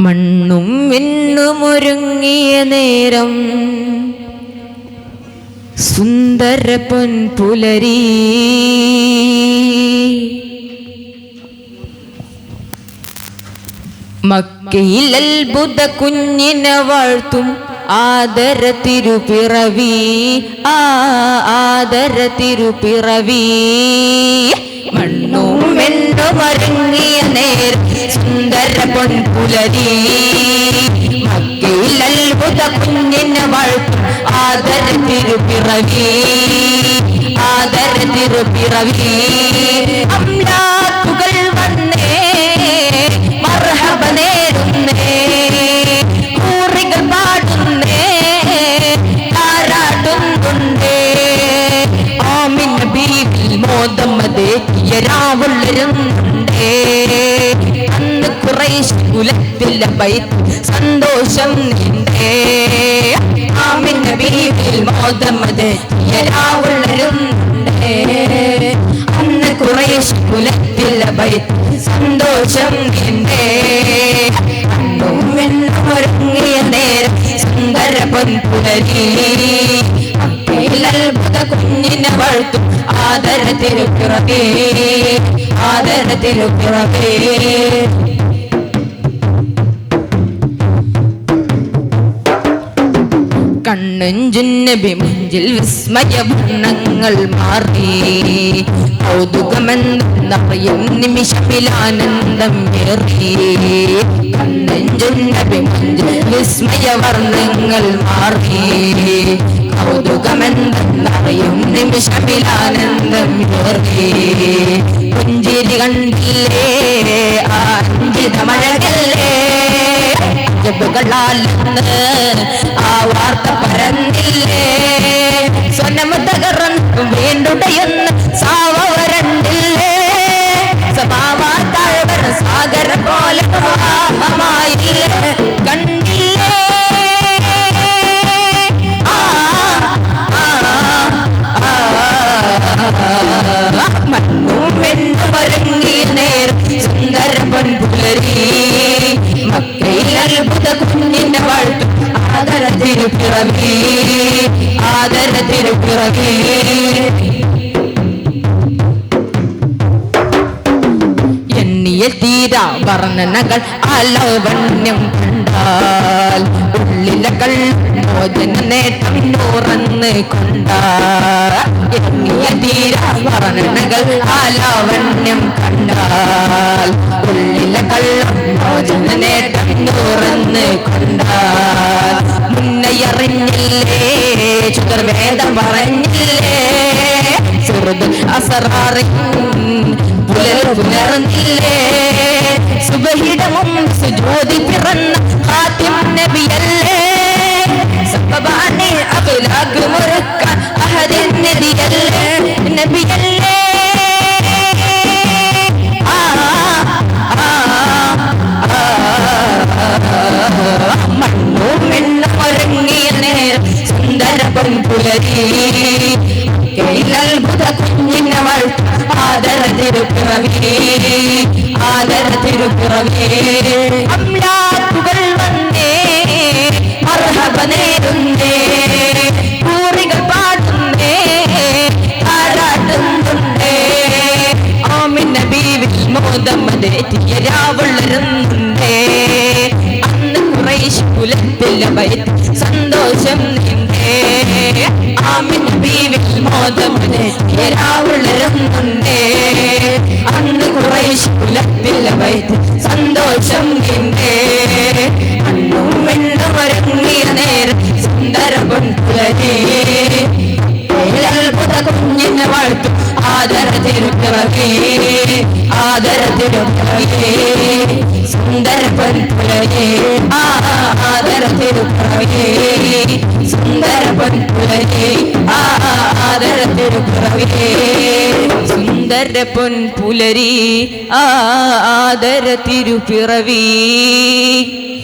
മണ്ണും വെണ്ണുമൊരുങ്ങിയ നേരം സുന്ദര പൊൻപുലരി മക്കയിൽ അത്ഭുത കുഞ്ഞിനെ വാഴ്ത്തും ആദര തിരുപ്പിറവി ആദര തിരുപ്പിറവി മണ്ണും വെണ്ണുമൊരുങ്ങിയ നേരം സുന്ദര പൊൻപുലരി മക്കയിൽ അത്ഭുത കുഞ്ഞിനെ വാഴ്ത്തും ആദര തിരുപ്പിറവി ആദര തിരുപ്പിറവി അംലാക്കുകൾ വന്നേ മർഹബ നേരുന്നേ കൂറികൾ പാടുന്നേ താരാട്ടുന്നുണ്ടേ ആമിന ബീവിൽ മോദമതേക്കിയ രാവുള്ളരുന്നുണ്ടേ അന്ന് ഖുറൈശ് കുലത്തിലെ ബൈത്ത് സന്തോഷം നിണ്ടേ ആമിന ബീവിൽ മോദമതേക്കിയ രാവുള്ളരുന്നുണ്ടേ അന്ന് ഖുറൈശ് കുലത്തിലെ ബൈത്ത് സന്തോഷം നിണ്ടേ അന്നും വെണ്ണുമൊരുങ്ങിയ നേരം സുന്ദര പൊൻപുലരി അത്ഭുത കുഞ്ഞിനെ വാഴ്ത്തും ആദര തിരുപ്പിറവി ആദര തിരുപ്പിറവി കണ്ണഞ്ചുന്നബി മുഞ്ചിൽ വിസ്മയ വർണ്ണങ്ങൾ മാറി കൗതുകമെന്നറിയും നിമിഷമിലാനന്ദം ഏറി കണ്ണഞ്ചുന്നബി മുഞ്ചിൽ വിസ്മയ വർണ്ണങ്ങൾ മാറി കൗതുകമെന്നറിയും നിമിഷമിലാനന്ദം ഏറി പുഞ്ചിരി കണ്ടില്ലേ ആഞ്ചിതമഴകല്ലേ ജബുകളാലെന്ന് ആ വാർത്ത പരന്നില്ലേ സ്വനം തകർന്ന് വീണ്ടുടയുന്ന സാവരണ്ടില്ലേ സമാവാതാഴ്വർ സാഗര പോലെ പ്രവാഹമായില്ലേ കണ്ടില്ലേ മണ്ണും വെണ്ണുമൊരുങ്ങിയ നേരം സുന്ദര പൊൻപുലരി മക്കയിൽ അത്ഭുത കുഞ്ഞിനെ വാഴ്ത്തും ആദര തിരുപ്പിറവി ആദര തിരുപ്പിറവി എണ്ണിയ തീരാ വർണ്ണനകൾ ആലവണ്യം കണ്ടാൽ ഉള്ളിലെ മോചന നേട്ടം തുറന്ന് കൊണ്ടാൽ എണ്ണിയ തീരാ വർണ്ണനകൾ ആലവണ്യം കണ്ടാൽ ഉള്ളിലെ മോചന നേട്ടം തുറന്ന് കൊണ്ടാൽ മുന്നയറിഞ്ഞില്ലേ ചുതർവേദം പറഞ്ഞില്ലേ സുഹൃത്ത് അസറാറിൻ പുലർന്നില്ലേ സുബഹിടമും സുജൂദി പിറന്ന ഖാതിം നബിയല്ലേ സബബാനെ അഖ്ലാഖ് മുറക്കാൻ അഹദിൻ നബിയല്ലേ നബിയല്ലേ മണ്ണും വെണ്ണുമൊരുങ്ങിയ നേരം സുന്ദര പൊൻപുലരി അത്ഭുത കുഞ്ഞിനെ വാഴ്ത്തും ആദര തിരുപ്പിറവി ആദര തിരുപ്പിറവി അംലാക്കുകൾ വന്നേ മർഹബ നേരുന്നേ കൂറികൾ പാടുന്നേ താരാട്ടുന്നുണ്ടേ ആമിന ബീവിൽ മോദമതേറ്റിയ രാവുള്ളരുന്നുണ്ടേ അന്ന് ഖുറൈശ് കുലത്തിലെ ബൈത്ത് സന്തോഷം നിണ്ടേ ആമിന ബീവിൽ മോദമതേറ്റിയ രാവുള്ളരുന്നുണ്ടേ അന്ന് ഖുറൈശ് കുലത്തിലെ ബൈത്ത് സന്തോഷം നിണ്ടേ അന്നും വെണ്ണുമൊരുങ്ങിയ നേരം സുന്ദര പൊൻപുലരി അത്ഭുത കുഞ്ഞിനെ വാഴ്ത്തും ആദര തിരുപ്പിറവി ആദര തിരുപ്പിറവി സുന്ദര പൊൻപുലരി ആദര തിരുപ്പിറവി സുന്ദര പൊൻപുലരി ആദര തിരുപ്പിറവി സുന്ദര പൊൻപുലരി ആദര തിരുപ്പിറവി.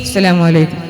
അസ്സലാമു അലൈക്കും.